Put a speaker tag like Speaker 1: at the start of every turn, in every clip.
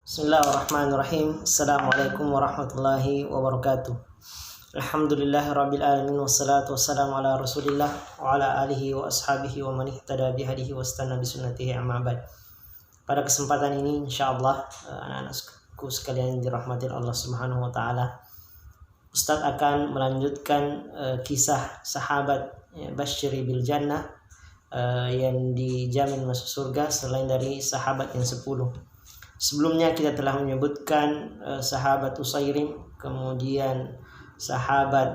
Speaker 1: Bismillahirrahmanirrahim. Assalamualaikum warahmatullahi wabarakatuh. Alhamdulillahirabbil alamin wassalatu wassalamu ala Rasulillah wa ala alihi wa ashabihi wa man ihtada bihadihi wastanna bisunnatihi amma ba'd. Pada kesempatan ini insyaallah anak-anakku sekalian dirahmati Allah Subhanahu wa taala, Ustaz akan melanjutkan kisah sahabat Basyiri bil Jannah yang dijamin masuk surga selain dari sahabat yang 10. Sebelumnya kita telah menyebutkan sahabat Usairim, kemudian sahabat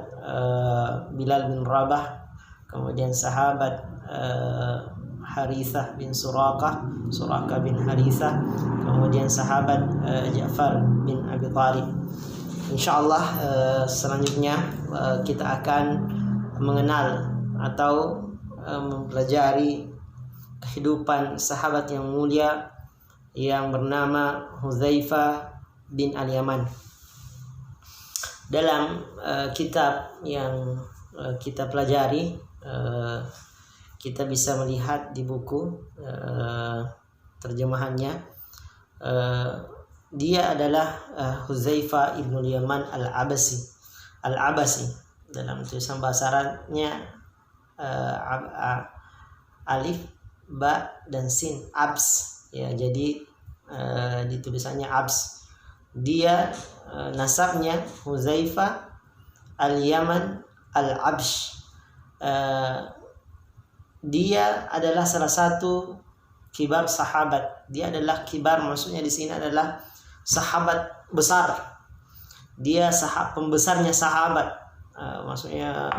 Speaker 1: Bilal bin Rabah, kemudian sahabat Harithah bin Suraqah bin Harithah, kemudian sahabat Ja'far bin Abi Thalib. Insyaallah selanjutnya kita akan mengenal atau mempelajari kehidupan sahabat yang mulia yang bernama Hudzaifah bin Al-Yaman. Dalam kitab yang kita pelajari, kita bisa melihat di buku terjemahannya, dia adalah Hudzaifah ibn Al-Yaman Al-Abasi. Dalam tulisan bahasa Arabnya alif, ba, dan sin, abs. Ya, jadi di tulisannya abs. Dia nasabnya Hudzaifah Al-Yaman Al-Absh. Dia adalah salah satu kibar sahabat. Dia adalah kibar, maksudnya di sini adalah sahabat besar. Dia pembesarnya sahabat. Maksudnya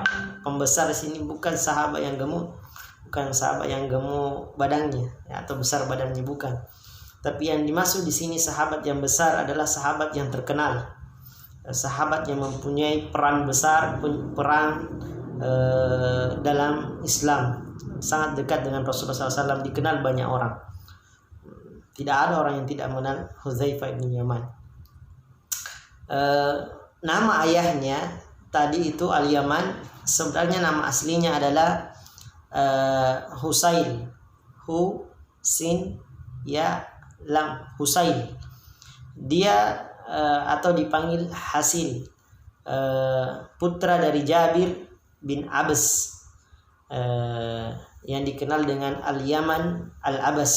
Speaker 1: pembesar di sini bukan sahabat yang gemuk, bukan sahabat yang gemuk badannya atau besar badannya, bukan. Tapi yang dimaksud di sini sahabat yang besar adalah sahabat yang terkenal, sahabat yang mempunyai peran besar, dalam Islam, sangat dekat dengan Rasulullah SAW, dikenal banyak orang. Tidak ada orang yang tidak mengenal Hudzaifah bin Yaman. Nama ayahnya tadi itu Al-Yaman, sebenarnya nama aslinya adalah Husail, sin ya lam, Husail. Dia atau dipanggil Hasil, putra dari Jabir bin Abbas, yang dikenal dengan Al-Yaman Al-Abbas.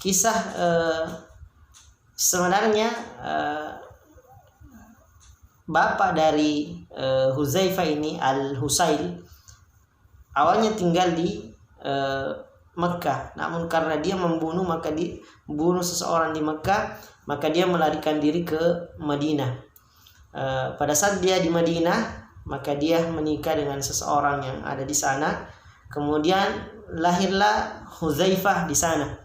Speaker 1: Kisah sebenarnya bapak dari Hudzaifah ini, Al-Husail, awalnya tinggal di Mekah. Namun karena dia membunuh seseorang di Mekah, maka dia melarikan diri ke Madinah. Pada saat dia di Madinah, maka dia menikah dengan seseorang yang ada di sana. Kemudian lahirlah Hudzaifah di sana.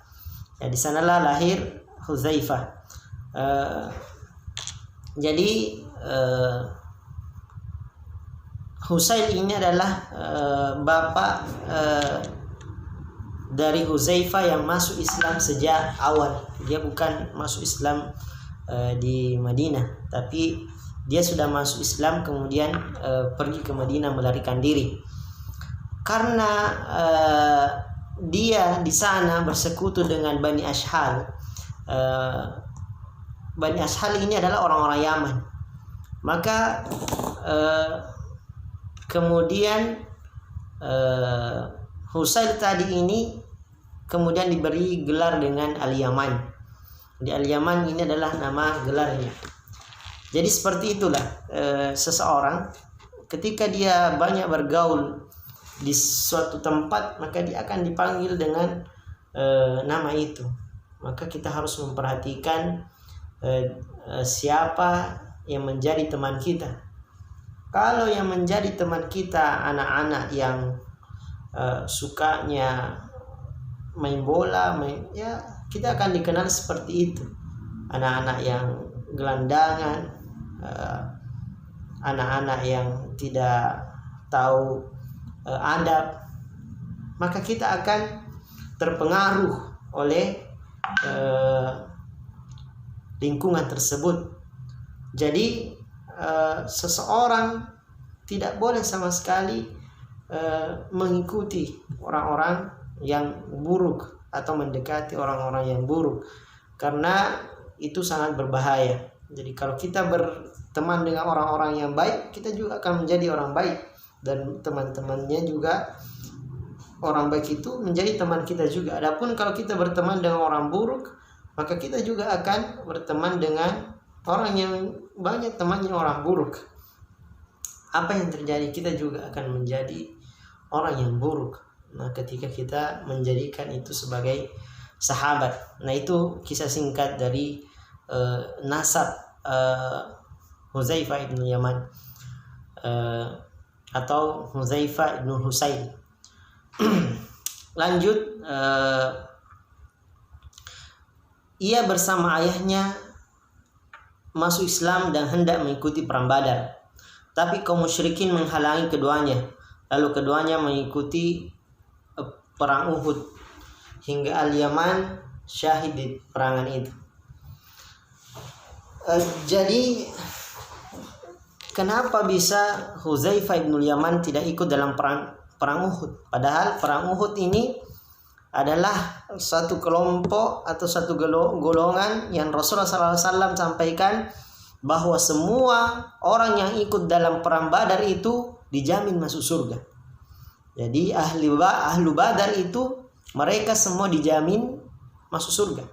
Speaker 1: Ya, di sanalah lahir Hudzaifah. Jadi Husail ini adalah bapak dari Hudzaifah yang masuk Islam sejak awal. Dia bukan masuk Islam di Madinah, tapi dia sudah masuk Islam kemudian pergi ke Madinah melarikan diri. Karena dia di sana bersekutu dengan Bani Ashhal. Bani Ashhal ini adalah orang-orang Yaman. Maka kemudian Husail tadi ini kemudian diberi gelar dengan Al-Yaman. Di Al-Yaman ini adalah nama gelarnya. Jadi seperti itulah seseorang ketika dia banyak bergaul di suatu tempat, maka dia akan dipanggil dengan nama itu. Maka kita harus memperhatikan siapa yang menjadi teman kita. Kalau yang menjadi teman kita anak-anak yang sukanya main bola, ya kita akan dikenal seperti itu. Anak-anak yang gelandangan, anak-anak yang tidak tahu adab, maka kita akan terpengaruh oleh lingkungan tersebut. Jadi seseorang tidak boleh sama sekali mengikuti orang-orang yang buruk, atau mendekati orang-orang yang buruk, karena itu sangat berbahaya. Jadi kalau kita berteman dengan orang-orang yang baik, kita juga akan menjadi orang baik, dan teman-temannya juga orang baik itu menjadi teman kita juga. Adapun kalau kita berteman dengan orang buruk, maka kita juga akan berteman dengan orang yang banyak temannya orang buruk. Apa yang terjadi? Kita juga akan menjadi orang yang buruk. Nah, ketika kita menjadikan itu sebagai sahabat. Nah, itu kisah singkat dari nasab Hudzaifah ibn Yaman atau Hudzaifah ibn Husain. Lanjut, ia bersama ayahnya masuk Islam dan hendak mengikuti perang Badar, tapi kaum musyrikin menghalangi keduanya. Lalu keduanya mengikuti perang Uhud hingga Al-Yaman syahid di perangan itu. Jadi kenapa bisa Hudzaifah ibn Yaman tidak ikut dalam perang Uhud? Padahal perang Uhud ini adalah satu kelompok atau satu golongan yang Rasulullah SAW sampaikan bahwa semua orang yang ikut dalam perang Badar itu dijamin masuk surga. Jadi ahlu Badar itu mereka semua dijamin masuk surga.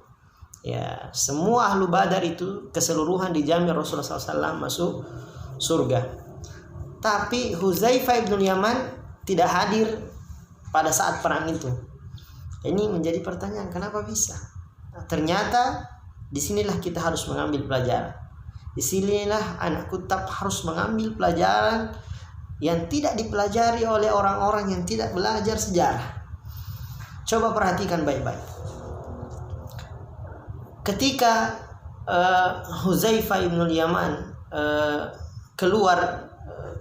Speaker 1: Ya, semua ahlu Badar itu keseluruhan dijamin Rasulullah SAW masuk surga. Tapi Hudzaifah ibn Yaman tidak hadir pada saat perang itu. Ini menjadi pertanyaan, kenapa bisa? Nah, ternyata disinilah kita harus mengambil pelajaran. Disinilah anak kutab harus mengambil pelajaran yang tidak dipelajari oleh orang-orang yang tidak belajar sejarah. Coba perhatikan baik-baik. Ketika Hudzaifah ibn Yaman keluar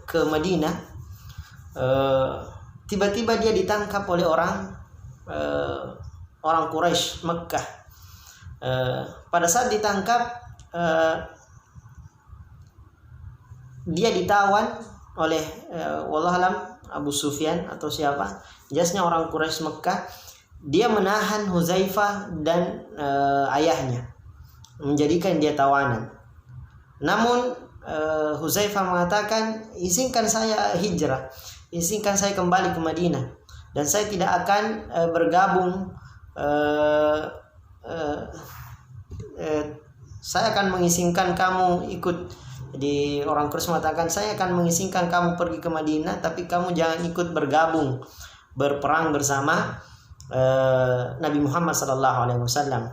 Speaker 1: ke Madinah, tiba-tiba dia ditangkap oleh orang Quraisy Mekkah. Pada saat ditangkap, dia ditawan oleh wallahualam Abu Sufyan atau siapa, jelasnya orang Quraisy Mekkah. Dia menahan Hudzaifah dan ayahnya, menjadikan dia tawanan. Namun Hudzaifah mengatakan, izinkan saya hijrah, izinkan saya kembali ke Madinah, dan saya tidak akan bergabung. Saya akan mengizinkan kamu ikut. Jadi orang Quraisy mengatakan, saya akan mengizinkan kamu pergi ke Madinah, tapi kamu jangan ikut bergabung berperang bersama Nabi Muhammad SAW.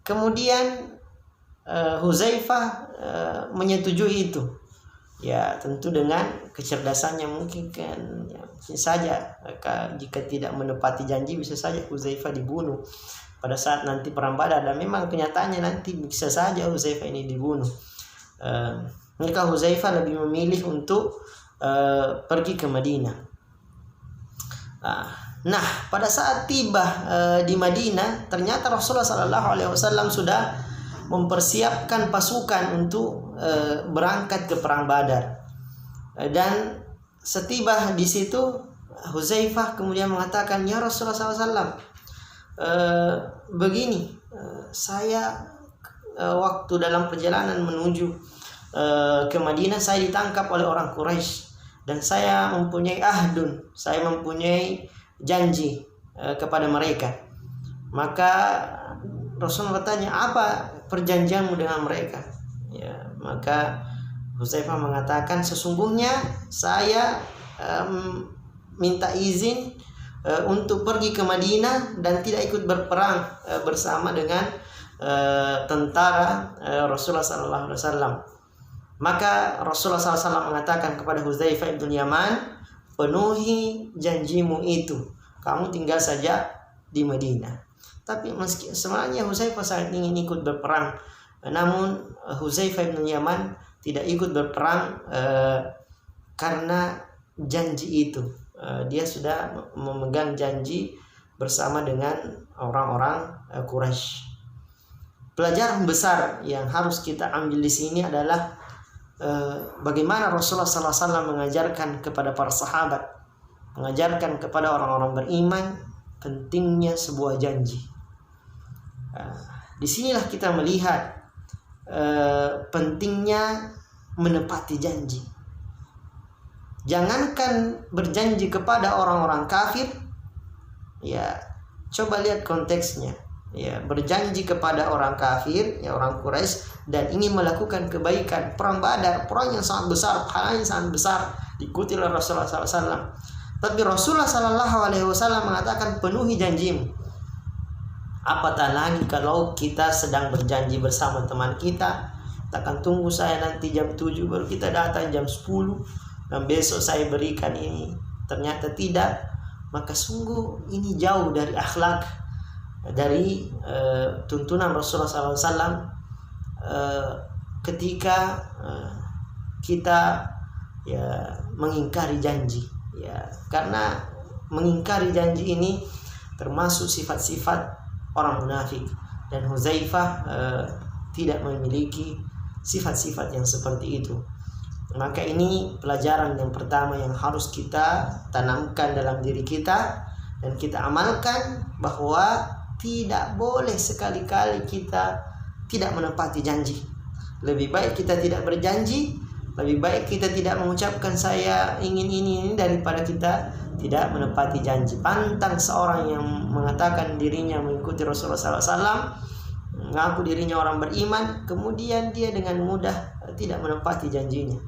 Speaker 1: Kemudian Hudzaifah menyetujui itu. Ya, tentu dengan kecerdasannya, mungkin kan ya, bisa saja jika tidak menepati janji bisa saja Hudzaifah dibunuh pada saat nanti perang Badar, dan memang kenyataannya nanti bisa saja Hudzaifah ini dibunuh. Maka Hudzaifah lebih memilih untuk pergi ke Madinah. Nah, pada saat tiba di Madinah, ternyata Rasulullah SAW sudah mempersiapkan pasukan untuk berangkat ke perang Badar. Dan setiba di situ, Hudzaifah kemudian mengatakan, ya Rasulullah SAW, begini, saya waktu dalam perjalanan menuju ke Madinah, saya ditangkap oleh orang Quraisy, dan saya mempunyai ahdun, saya mempunyai janji kepada mereka. Maka Rasul bertanya, apa perjanjianmu dengan mereka? Ya, maka Hudzaifah mengatakan, sesungguhnya saya minta izin untuk pergi ke Madinah dan tidak ikut berperang bersama dengan tentara Rasulullah SAW. Maka Rasulullah SAW mengatakan kepada Hudzaifah ibn Yaman, penuhi janjimu itu, kamu tinggal saja di Madinah. Tapi meski sebenarnya Hudzaifah sangat ingin ikut berperang, namun Hudzaifah ibn Yaman tidak ikut berperang karena janji itu. Dia sudah memegang janji bersama dengan orang-orang Quraisy. Pelajaran besar yang harus kita ambil di sini adalah bagaimana Rasulullah SAW mengajarkan kepada para sahabat, mengajarkan kepada orang-orang beriman pentingnya sebuah janji. Disinilah kita melihat pentingnya menepati janji. Jangankan berjanji kepada orang-orang kafir, ya coba lihat konteksnya. Ya, berjanji kepada orang kafir, ya orang Quraisy, dan ingin melakukan kebaikan. Perang Badar, perang yang sangat besar, pahalanya sangat besar, diikuti oleh Rasulullah SAW. Tapi Rasulullah SAW mengatakan, penuhi janjimu. Apatah lagi kalau kita sedang berjanji bersama teman kita, kita akan tunggu saya nanti jam 7 baru kita datang jam 10, dan besok saya berikan ini, ternyata tidak, maka sungguh ini jauh dari akhlak, dari tuntunan Rasulullah SAW ketika kita ya mengingkari janji, ya karena mengingkari janji ini termasuk sifat-sifat orang munafik, dan Hudzaifah tidak memiliki sifat-sifat yang seperti itu. Maka ini pelajaran yang pertama yang harus kita tanamkan dalam diri kita dan kita amalkan, bahwa tidak boleh sekali-kali kita tidak menepati janji. Lebih baik kita tidak berjanji, lebih baik kita tidak mengucapkan saya ingin ini daripada kita tidak menepati janji. Pantang seorang yang mengatakan dirinya mengikuti Rasulullah SAW, mengaku dirinya orang beriman, kemudian dia dengan mudah tidak menepati janjinya.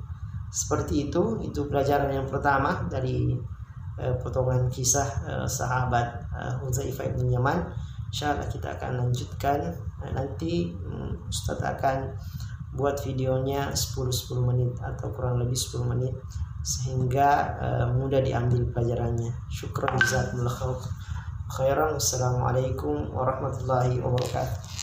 Speaker 1: Seperti itu pelajaran yang pertama dari potongan kisah sahabat Hudzaifah bin Yaman. Insyaallah kita akan lanjutkan nanti. Ustaz akan buat videonya 10 menit atau kurang lebih 10 menit sehingga mudah diambil pelajarannya. Syukran jazakumullah khairan. Assalamualaikum warahmatullahi wabarakatuh.